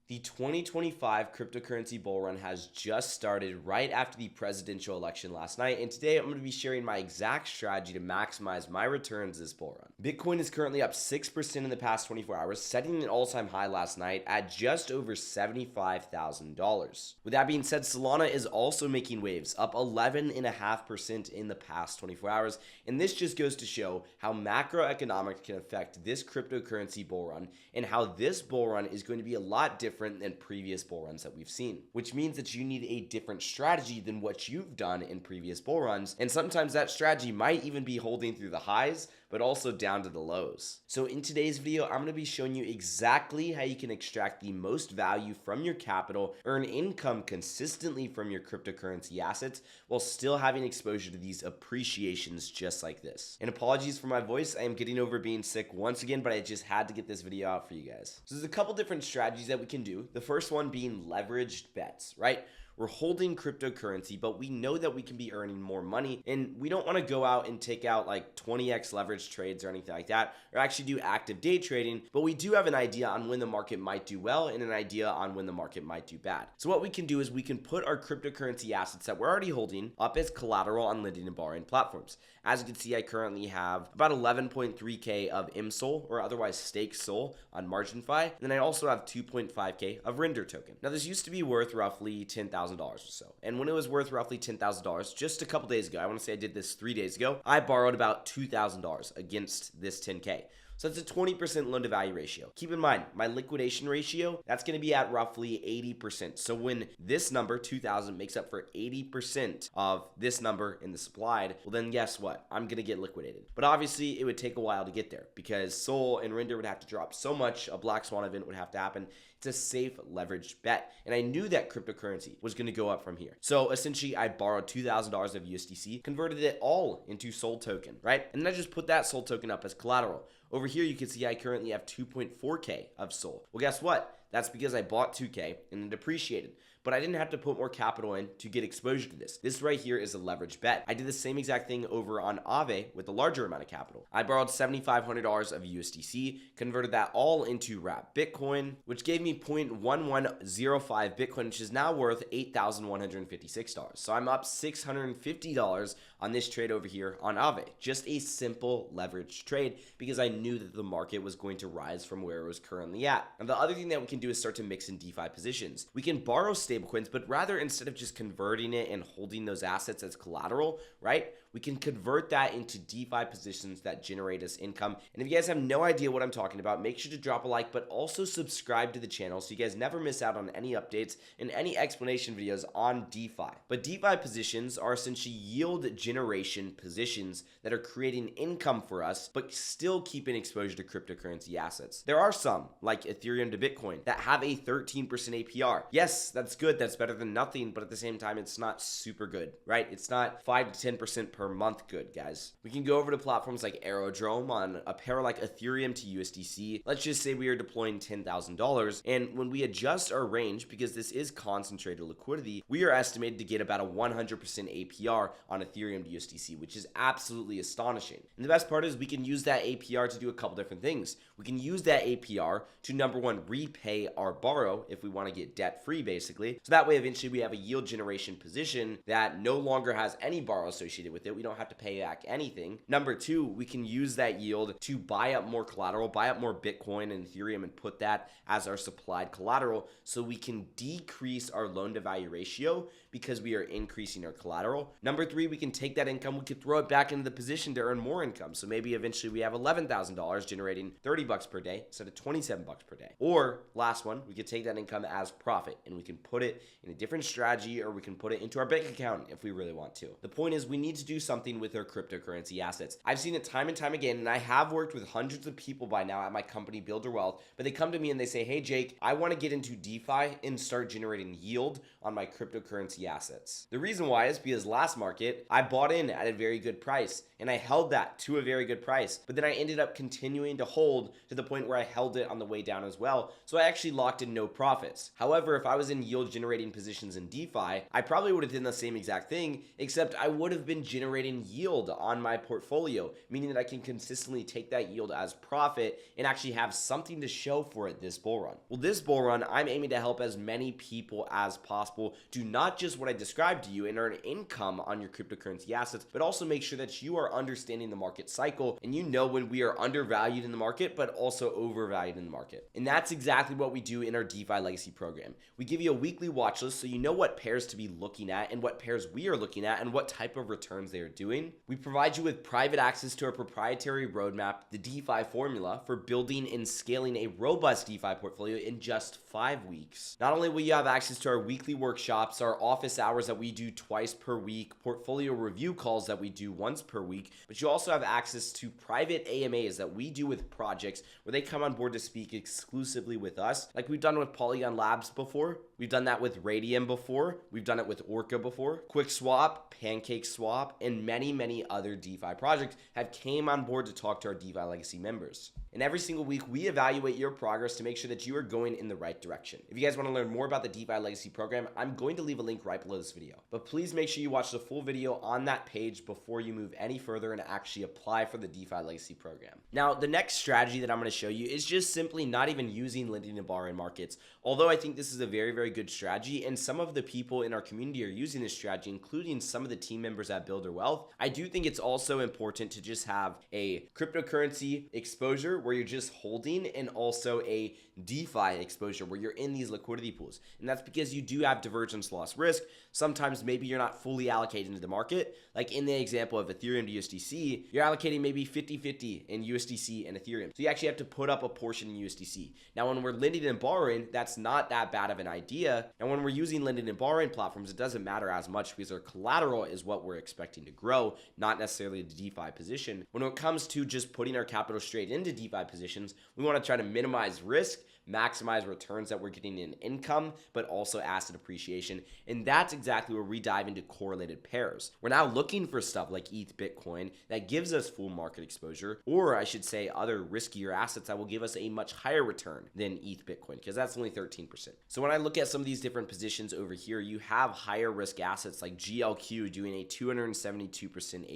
The 2025 cryptocurrency bull run has just started right after the presidential election last night, and today I'm going to be sharing my exact strategy to maximize my returns this bull run. Bitcoin is currently up 6% in the past 24 hours, setting an all-time high last night at just over $75,000. With that being said, Solana is also making waves, up 11.5% in the past 24 hours, and this just goes to show how macroeconomics can affect this cryptocurrency bull run and how this bull run is going to be a lot different than previous bull runs that we've seen, which means that you need a different strategy than what you've done in previous bull runs, and sometimes that strategy might even be holding through the highs but also down to the lows. So in today's video, I'm going to be showing you exactly how you can extract the most value from your capital, earn income consistently from your cryptocurrency assets while still having exposure to these appreciations just like this. And apologies for my voice, I am getting over being sick once again, but I just had to get this video out for you guys. So there's a couple different strategies that we can do. The first one being leveraged bets, right? We're holding cryptocurrency, but we know that we can be earning more money, and we don't want to go out and take out like 20x leverage trades or anything like that, or actually do active day trading, but we do have an idea on when the market might do well and an idea on when the market might do bad. So what we can do is we can put our cryptocurrency assets that we're already holding up as collateral on lending and borrowing platforms. As you can see, I currently have about 11.3K of IMSOL, or otherwise staked SOL, on MarginFi, and then I also have 2.5K of Render token. Now this used to be worth roughly $10,000 or so, and when it was worth roughly $10,000 just a couple days ago, I want to say I did this 3 days ago, I borrowed about $2,000 against this 10K. So it's a 20% loan to value ratio. Keep in mind, my liquidation ratio, that's going to be at roughly 80%. So when this number, 2,000, makes up for 80% of this number in the supplied, well then guess what? I'm going to get liquidated. But obviously, it would take a while to get there because SOL and Render would have to drop so much, a black swan event would have to happen. It's a safe leveraged bet. And I knew that cryptocurrency was going to go up from here. So essentially, I borrowed $2,000 of USDC, converted it all into SOL token, right? And then I just put that SOL token up as collateral. Over here, you can see I currently have 2.4K of SOL. Well, guess what? That's because I bought 2K and it appreciated. But I didn't have to put more capital in to get exposure to this. This right here is a leverage bet. I did the same exact thing over on Aave with a larger amount of capital. I borrowed $7,500 of USDC, converted that all into wrapped Bitcoin, which gave me 0.1105 Bitcoin, which is now worth $8,156. So I'm up $650 on this trade over here on Aave. Just a simple leverage trade because I knew that the market was going to rise from where it was currently at. And the other thing that we can do is start to mix in DeFi positions. We can borrow stablecoins, but rather instead of just converting it and holding those assets as collateral, right? We can convert that into DeFi positions that generate us income. And if you guys have no idea what I'm talking about, make sure to drop a like, but also subscribe to the channel so you guys never miss out on any updates and any explanation videos on DeFi. But DeFi positions are essentially yield generation positions that are creating income for us, but still keeping exposure to cryptocurrency assets. There are some, like Ethereum to Bitcoin, that have a 13% APR. Yes, that's good. That's better than nothing, but at the same time, it's not super good, right? It's not 5 to 10% per month good, guys. We can go over to platforms like Aerodrome on a pair like Ethereum to USDC. Let's just say we are deploying $10,000, and when we adjust our range, because this is concentrated liquidity, we are estimated to get about a 100% APR on Ethereum to USDC, which is absolutely astonishing. And the best part is we can use that APR to do a couple different things. We can use that APR to, number one, repay our borrow if we want to get debt free, basically. So that way, eventually, we have a yield generation position that no longer has any borrow associated with it. We don't have to pay back anything. Number two, we can use that yield to buy up more collateral, buy up more Bitcoin and Ethereum and put that as our supplied collateral so we can decrease our loan to value ratio because we are increasing our collateral. Number three, we can take that income, we could throw it back into the position to earn more income. So maybe eventually we have $11,000 generating $30 per day instead of $27 per day. Or last one, we could take that income as profit and we can put it in a different strategy, or we can put it into our bank account if we really want to. The point is we need to do something with our cryptocurrency assets. I've seen it time and time again, and I have worked with hundreds of people by now at my company, Builder Wealth, but they come to me and they say, hey, Jake, I want to get into DeFi and start generating yield on my cryptocurrency assets. The reason why is because last market, I bought in at a very good price and I held that to a very good price, but then I ended up continuing to hold to the point where I held it on the way down as well. So I actually locked in no profits. However, if I was in yield generating positions in DeFi, I probably would have done the same exact thing, except I would have been generating generating yield on my portfolio, meaning that I can consistently take that yield as profit and actually have something to show for it this bull run. Well, this bull run, I'm aiming to help as many people as possible do not just what I described to you and earn income on your cryptocurrency assets, but also make sure that you are understanding the market cycle and you know when we are undervalued in the market, but also overvalued in the market. And that's exactly what we do in our DeFi Legacy program. We give you a weekly watch list so you know what pairs to be looking at and what pairs we are looking at and what type of returns they are doing. We provide you with private access to our proprietary roadmap, the DeFi formula for building and scaling a robust DeFi portfolio in just 5 weeks. Not only will you have access to our weekly workshops, our office hours that we do twice per week, portfolio review calls that we do once per week, but you also have access to private AMAs that we do with projects where they come on board to speak exclusively with us, like we've done with Polygon Labs before. We've done that with Radium before. We've done it with Orca before. QuickSwap, PancakeSwap, and many other DeFi projects have came on board to talk to our DeFi Legacy members. And every single week, we evaluate your progress to make sure that you are going in the right direction. If you guys want to learn more about the DeFi Legacy program, I'm going to leave a link right below this video. But please make sure you watch the full video on that page before you move any further and actually apply for the DeFi Legacy program. Now, the next strategy that I'm going to show you is just simply not even using lending and borrowing markets. Although I think this is a very good strategy, and some of the people in our community are using this strategy, including some of the team members at Builder Wealth, I do think it's also important to just have a cryptocurrency exposure where you're just holding and also a DeFi exposure where you're in these liquidity pools. And that's because you do have divergence loss risk. Sometimes maybe you're not fully allocated into the market. Like in the example of Ethereum to USDC, you're allocating maybe 50-50 in USDC and Ethereum. So you actually have to put up a portion in USDC. Now, when we're lending and borrowing, that's not that bad of an idea. And when we're using lending and borrowing platforms, it doesn't matter as much because our collateral is what we're expecting to grow, not necessarily the DeFi position. When it comes to just putting our capital straight into DeFi positions, we want to try to minimize risk, maximize returns that we're getting in income, but also asset appreciation. And that's exactly where we dive into correlated pairs. We're now looking for stuff like ETH Bitcoin that gives us full market exposure, or I should say other riskier assets that will give us a much higher return than ETH Bitcoin, because that's only 13%. So when I look at some of these different positions over here, you have higher risk assets like GLQ doing a 272%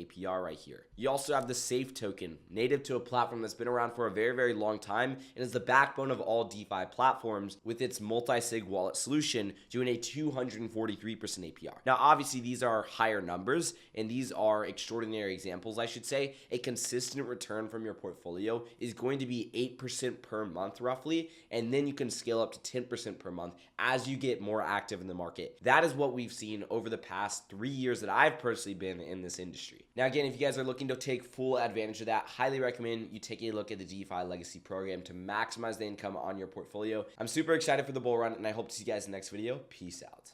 APR right here. You also have the Safe token, native to a platform that's been around for a very long time and is the backbone of all DeFi platforms with its multi-sig wallet solution doing a 243% APR. Now, obviously, these are higher numbers and these are extraordinary examples, I should say. A consistent return from your portfolio is going to be 8% per month roughly, and then you can scale up to 10% per month as you get more active in the market. That is what we've seen over the past 3 years that I've personally been in this industry. Now, again, if you guys are looking to take full advantage of that, highly recommend you take a look at the DeFi Legacy program to maximize the income on your portfolio. I'm super excited for the bull run, and I hope to see you guys in the next video. Peace out.